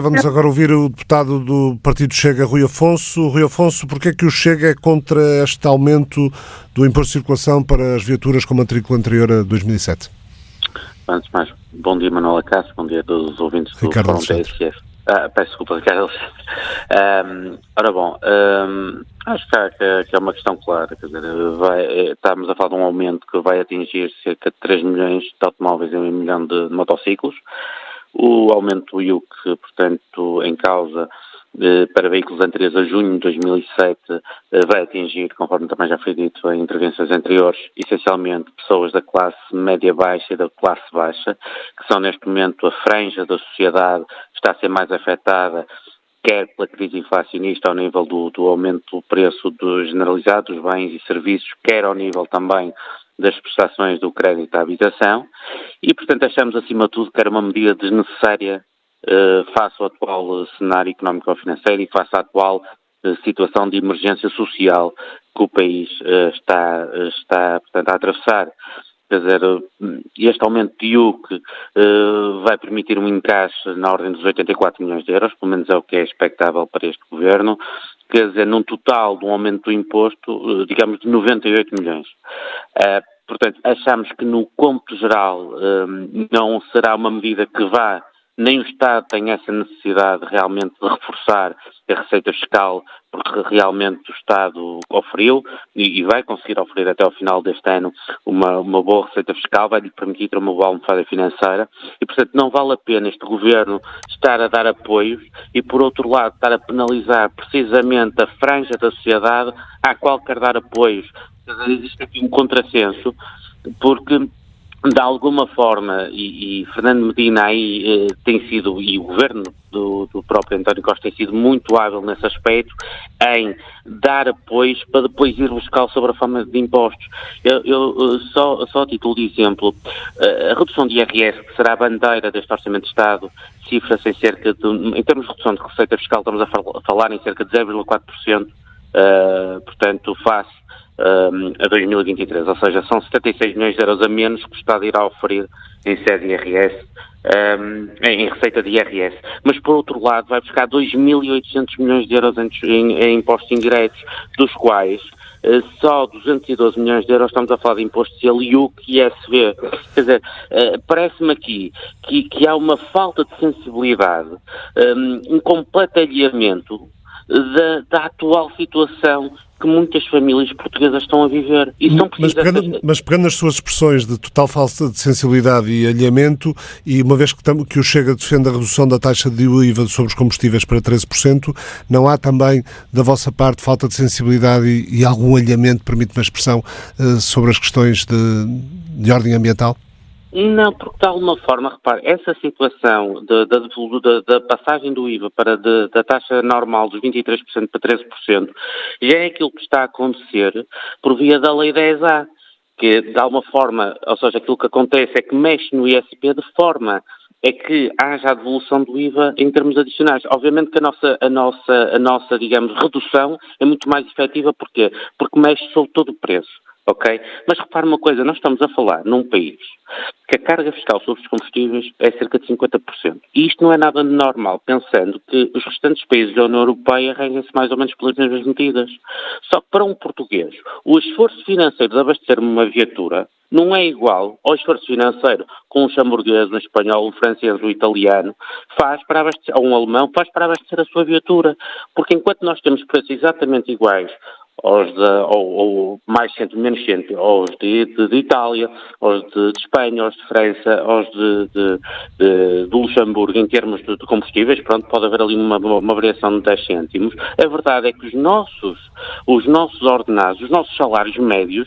Vamos agora ouvir o deputado do Partido Chega, Rui Afonso. Rui Afonso, porquê é que o Chega é contra este aumento do imposto de circulação para as viaturas com matrícula anterior a 2007? Antes de mais, bom dia, Manuel Acácio, bom dia a todos os ouvintes do Ricardo Fórum TSF. Peço desculpa, Ricardo Alexandre. Ora bom, acho que é uma questão clara, quer dizer, estamos a falar de um aumento que vai atingir cerca de 3 milhões de automóveis e 1 milhão de motociclos. O aumento do IUC, portanto, em causa para veículos anteriores a junho de 2007 vai atingir, conforme também já foi dito em intervenções anteriores, essencialmente pessoas da classe média-baixa e da classe baixa, que são neste momento a franja da sociedade que está a ser mais afetada, quer pela crise inflacionista ao nível do aumento do preço generalizado dos bens e serviços, quer ao nível também das prestações do crédito à habitação e, portanto, achamos acima de tudo que era uma medida desnecessária face ao atual cenário económico-financeiro e face à atual situação de emergência social que o país está, portanto, a atravessar. Quer dizer, este aumento de IUC vai permitir um encaixe na ordem dos 84 milhões de euros, pelo menos é o que é expectável para este governo, quer dizer, num total de um aumento do imposto, digamos, de 98 milhões. Portanto, achamos que no cômputo geral não será uma medida que vá, nem o Estado tem essa necessidade realmente de reforçar a receita fiscal, porque realmente o Estado oferiu e vai conseguir oferecer até ao final deste ano uma boa receita fiscal, vai-lhe permitir ter uma boa almofada financeira e, portanto, não vale a pena este Governo estar a dar apoios e, por outro lado, estar a penalizar precisamente a franja da sociedade à qual quer dar apoios. Quer dizer, existe aqui um contrassenso, porque de alguma forma, e Fernando Medina aí tem sido, e o governo do próprio António Costa tem sido muito hábil nesse aspecto, em dar apoios para depois ir buscar sobre a forma de impostos. Só a título de exemplo, a redução de IRS, que será a bandeira deste Orçamento de Estado, cifra-se em cerca de, em termos de redução de receita fiscal, estamos a falar em cerca de 0,4%, portanto, face a 2023, ou seja, são 76 milhões de euros a menos que o Estado irá oferir em sede de IRS, em receita de IRS. Mas, por outro lado, vai buscar 2.800 milhões de euros em impostos indiretos, dos quais só 212 milhões de euros estamos a falar de imposto social, IUC e ISV. Quer dizer, parece-me aqui que há uma falta de sensibilidade, um completo alheamento da atual situação que muitas famílias portuguesas estão a viver. E são mas pegando nas suas expressões de total falta de sensibilidade e alheamento, e uma vez que o Chega defende a redução da taxa de IVA sobre os combustíveis para 13%, não há também, da vossa parte, falta de sensibilidade e algum alheamento, permite-me a expressão, sobre as questões de ordem ambiental? Não, porque de alguma forma, repare, essa situação da passagem do IVA da taxa normal dos 23% para 13% já é aquilo que está a acontecer por via da Lei 10A, que de alguma forma, ou seja, aquilo que acontece é que mexe no ISP de forma é que haja a devolução do IVA em termos adicionais. Obviamente que a nossa, digamos, redução é muito mais efetiva, porquê? Porque mexe sobre todo o preço. Ok? Mas repare uma coisa, nós estamos a falar num país que a carga fiscal sobre os combustíveis é cerca de 50%. E isto não é nada normal, pensando que os restantes países da União Europeia regem-se mais ou menos pelas mesmas medidas. Só que para um português, o esforço financeiro de abastecer uma viatura não é igual ao esforço financeiro que um luxemburguês, um espanhol, um francês, um italiano faz para abastecer, ou um alemão faz para abastecer a sua viatura. Porque enquanto nós temos preços exatamente iguais ou mais cento, menos cento, aos de Itália, aos de Espanha, aos de França, aos de Luxemburgo, em termos de combustíveis, pronto, pode haver ali uma variação de 10 cêntimos. A verdade é que os nossos ordenados, os nossos salários médios,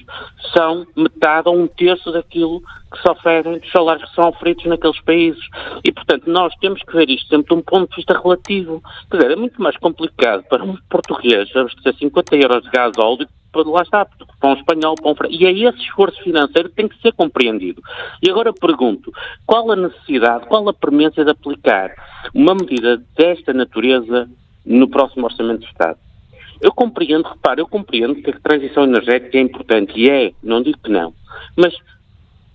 são metade ou um terço daquilo que se oferem, dos salários que são oferidos naqueles países. E, portanto, nós temos que ver isto sempre de um ponto de vista relativo. Quer dizer, é muito mais complicado para um português abastecer 50 euros de gasóleo, lá está, para um espanhol, para um francês. E é esse esforço financeiro que tem que ser compreendido. E agora pergunto, qual a necessidade, qual a premência de aplicar uma medida desta natureza no próximo Orçamento de Estado? Eu compreendo que a transição energética é importante, e não digo que não, mas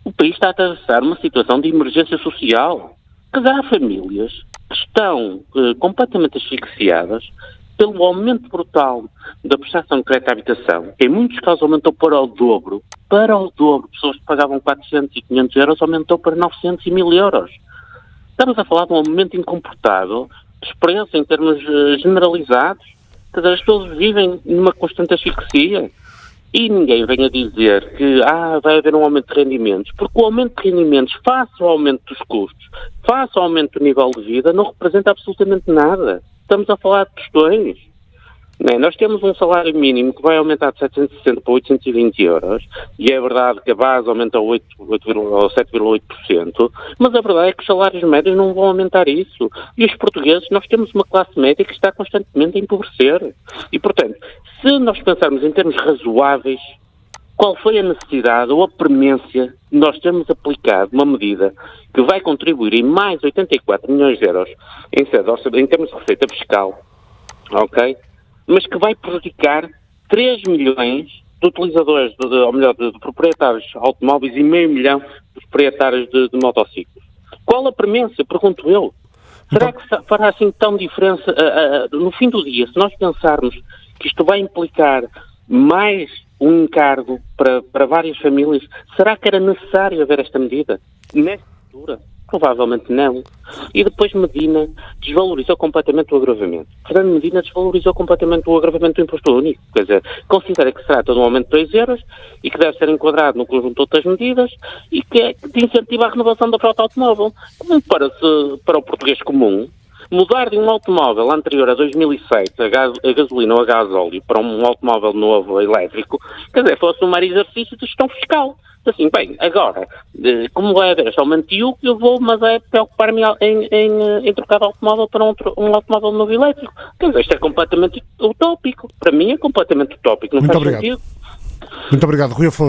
o país está a atravessar uma situação de emergência social. Quer dizer, há famílias que estão completamente asfixiadas pelo aumento brutal da prestação de crédito à habitação, que em muitos casos aumentou para o dobro, pessoas que pagavam 400 e 500 euros aumentou para 900 e 1000 euros. Estamos a falar de um aumento incomportável de preços em termos generalizados, quer dizer, as pessoas vivem numa constante asfixia. E ninguém vem a dizer que vai haver um aumento de rendimentos, porque o aumento de rendimentos, face ao aumento dos custos, face ao aumento do nível de vida, não representa absolutamente nada. Estamos a falar de questões. Nós temos um salário mínimo que vai aumentar de 760 para 820 euros, e é verdade que a base aumenta 7,8%, mas a verdade é que os salários médios não vão aumentar isso. E os portugueses, nós temos uma classe média que está constantemente a empobrecer. E, portanto, se nós pensarmos em termos razoáveis, qual foi a necessidade ou a premência de nós termos aplicado uma medida que vai contribuir em mais 84 milhões de euros em termos de receita fiscal, ok? Mas que vai prejudicar 3 milhões de utilizadores, de proprietários de automóveis e meio milhão de proprietários de motociclos. Qual a premência? Pergunto eu. Será que fará assim tão diferença no fim do dia, se nós pensarmos que isto vai implicar mais um encargo para várias famílias, será que era necessário haver esta medida? Nesta altura? Provavelmente não. E depois Medina desvalorizou completamente o agravamento. Fernando Medina desvalorizou completamente o agravamento do imposto único. Quer dizer, considera que se trata de um aumento de 2 euros e que deve ser enquadrado no conjunto de outras medidas e que é de incentiva a renovação da frota automóvel. Como para o português comum, mudar de um automóvel anterior a 2007, a gasolina ou a gasóleo, para um automóvel novo elétrico, quer dizer, fosse um mero exercício de gestão fiscal. Assim, bem, agora, como vai haver este aumento de IUC, eu vou, mas é preocupar-me em trocar de automóvel para um automóvel novo elétrico. Quer dizer, isto é completamente utópico. Para mim é completamente utópico. Não faz sentido. Muito obrigado, Rui Afonso.